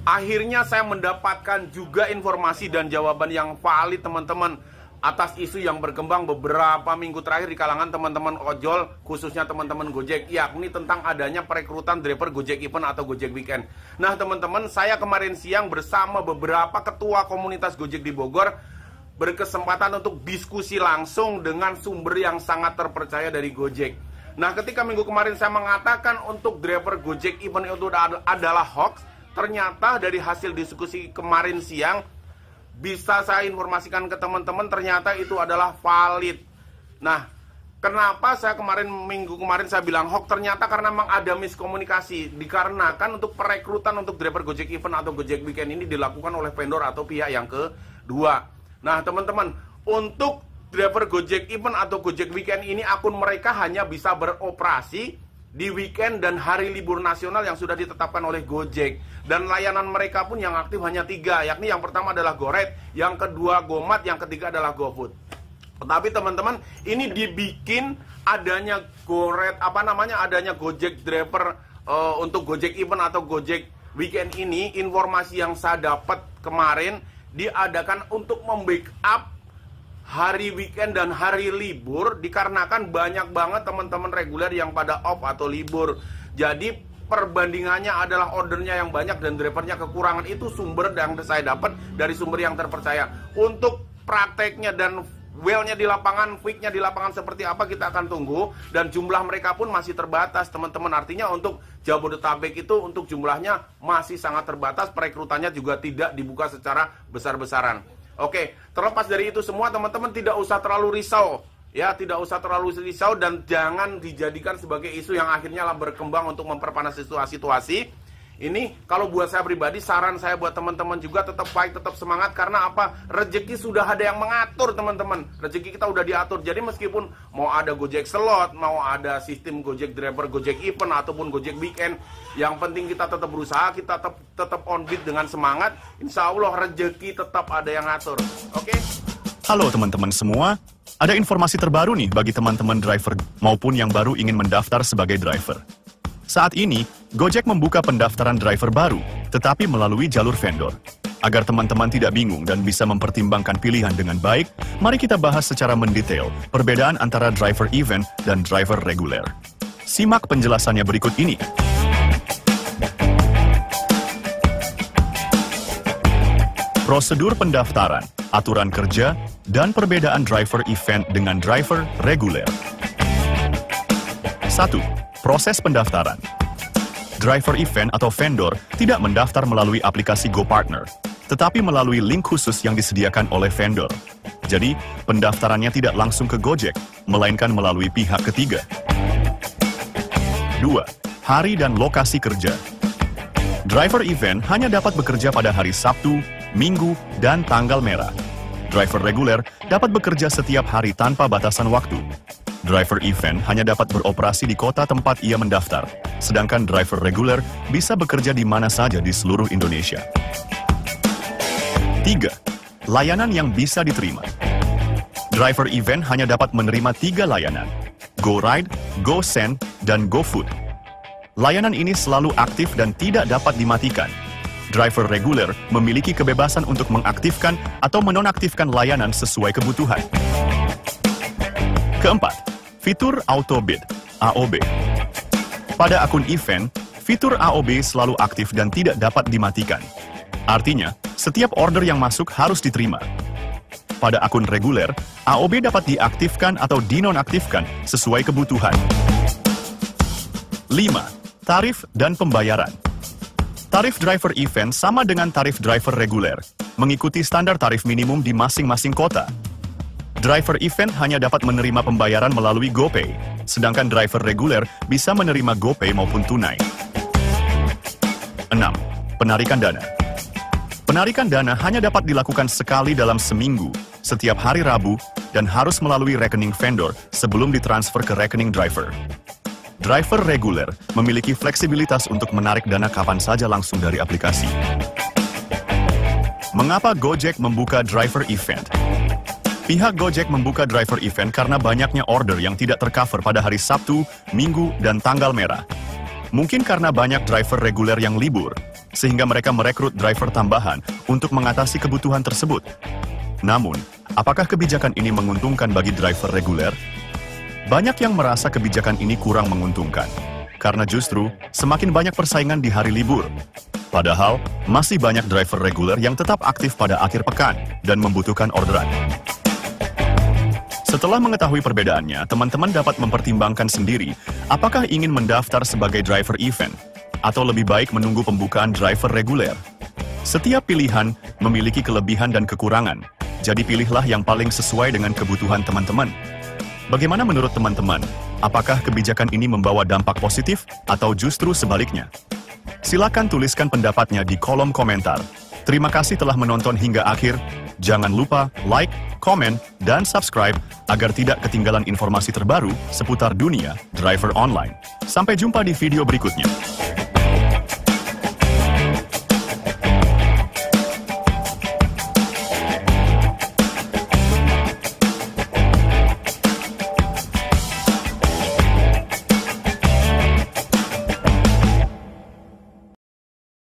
Akhirnya saya mendapatkan juga informasi dan jawaban yang valid teman-teman atas isu yang berkembang beberapa minggu terakhir di kalangan teman-teman ojol, khususnya teman-teman Gojek, yakni tentang adanya perekrutan driver Gojek Event atau Gojek Weekend. Nah teman-teman, saya kemarin siang bersama beberapa ketua komunitas Gojek di Bogor berkesempatan untuk diskusi langsung dengan sumber yang sangat terpercaya dari Gojek. Nah ketika minggu kemarin saya mengatakan untuk driver Gojek Event itu adalah hoax, ternyata dari hasil diskusi kemarin siang bisa saya informasikan ke teman-teman ternyata itu adalah valid. Nah, kenapa saya minggu kemarin saya bilang hoax? Ternyata karena memang ada miskomunikasi. Dikarenakan untuk perekrutan untuk driver Gojek Event atau Gojek Weekend ini dilakukan oleh vendor atau pihak yang kedua. Nah, teman-teman, untuk driver Gojek Event atau Gojek Weekend ini akun mereka hanya bisa beroperasi di weekend dan hari libur nasional yang sudah ditetapkan oleh Gojek. Dan layanan mereka pun yang aktif hanya 3, yakni yang pertama adalah GoRide, yang kedua GoMart, yang ketiga adalah GoFood. Tetapi teman-teman, ini dibikin adanya GoRide, adanya Gojek driver untuk Gojek Event atau Gojek Weekend ini, informasi yang saya dapat kemarin diadakan untuk membackup hari weekend dan hari libur, dikarenakan banyak banget teman-teman reguler yang pada off atau libur. Jadi perbandingannya adalah ordernya yang banyak dan drivernya kekurangan. Itu sumber yang saya dapat dari sumber yang terpercaya. Untuk prakteknya dan well-nya di lapangan, fake-nya di lapangan seperti apa kita akan tunggu. Dan jumlah mereka pun masih terbatas teman-teman. Artinya untuk Jabodetabek itu untuk jumlahnya masih sangat terbatas. Perekrutannya juga tidak dibuka secara besar-besaran. Oke, terlepas dari itu semua teman-teman tidak usah terlalu risau. Ya, tidak usah terlalu risau dan jangan dijadikan sebagai isu yang akhirnya berkembang untuk memperpanas situasi. Ini kalau buat saya pribadi, saran saya buat teman-teman juga tetap baik, tetap semangat. Karena apa? Rezeki sudah ada yang mengatur teman-teman. Rezeki kita udah diatur. Jadi meskipun mau ada Gojek Slot, mau ada sistem Gojek Driver, Gojek Event ataupun Gojek Weekend, yang penting kita tetap berusaha, kita tetap on beat dengan semangat. Insya Allah rezeki tetap ada yang ngatur. Oke? Halo teman-teman semua, ada informasi terbaru nih bagi teman-teman driver maupun yang baru ingin mendaftar sebagai driver. Saat ini, Gojek membuka pendaftaran driver baru, tetapi melalui jalur vendor. Agar teman-teman tidak bingung dan bisa mempertimbangkan pilihan dengan baik, mari kita bahas secara mendetail perbedaan antara driver event dan driver reguler. Simak penjelasannya berikut ini. Prosedur pendaftaran, aturan kerja, dan perbedaan driver event dengan driver reguler. 1. Proses pendaftaran. Driver event atau vendor tidak mendaftar melalui aplikasi GoPartner, tetapi melalui link khusus yang disediakan oleh vendor. Jadi, pendaftarannya tidak langsung ke Gojek, melainkan melalui pihak ketiga. 2. Hari dan lokasi kerja. Driver event hanya dapat bekerja pada hari Sabtu, Minggu, dan tanggal merah. Driver reguler dapat bekerja setiap hari tanpa batasan waktu. Driver event hanya dapat beroperasi di kota tempat ia mendaftar, sedangkan driver reguler bisa bekerja di mana saja di seluruh Indonesia. 3. Layanan yang bisa diterima. Driver event hanya dapat menerima 3 layanan, GoRide, GoSend, dan GoFood. Layanan ini selalu aktif dan tidak dapat dimatikan. Driver reguler memiliki kebebasan untuk mengaktifkan atau menonaktifkan layanan sesuai kebutuhan. Keempat, fitur Auto Bid, AOB. Pada akun event, fitur AOB selalu aktif dan tidak dapat dimatikan. Artinya, setiap order yang masuk harus diterima. Pada akun reguler, AOB dapat diaktifkan atau dinonaktifkan sesuai kebutuhan. 5. Tarif dan pembayaran. Tarif driver event sama dengan tarif driver reguler, mengikuti standar tarif minimum di masing-masing kota. Driver event hanya dapat menerima pembayaran melalui GoPay, sedangkan driver reguler bisa menerima GoPay maupun tunai. 6. Penarikan dana. Penarikan dana hanya dapat dilakukan sekali dalam seminggu, setiap hari Rabu, dan harus melalui rekening vendor sebelum ditransfer ke rekening driver. Driver reguler memiliki fleksibilitas untuk menarik dana kapan saja langsung dari aplikasi. Mengapa Gojek membuka driver event? Pihak Gojek membuka driver event karena banyaknya order yang tidak tercover pada hari Sabtu, Minggu, dan tanggal merah. Mungkin karena banyak driver reguler yang libur, sehingga mereka merekrut driver tambahan untuk mengatasi kebutuhan tersebut. Namun, apakah kebijakan ini menguntungkan bagi driver reguler? Banyak yang merasa kebijakan ini kurang menguntungkan, karena justru semakin banyak persaingan di hari libur. Padahal, masih banyak driver reguler yang tetap aktif pada akhir pekan dan membutuhkan orderan. Setelah mengetahui perbedaannya, teman-teman dapat mempertimbangkan sendiri apakah ingin mendaftar sebagai driver event atau lebih baik menunggu pembukaan driver reguler. Setiap pilihan memiliki kelebihan dan kekurangan, jadi pilihlah yang paling sesuai dengan kebutuhan teman-teman. Bagaimana menurut teman-teman? Apakah kebijakan ini membawa dampak positif atau justru sebaliknya? Silakan tuliskan pendapatnya di kolom komentar. Terima kasih telah menonton hingga akhir. Jangan lupa like, komen, dan subscribe agar tidak ketinggalan informasi terbaru seputar dunia driver online. Sampai jumpa di video berikutnya.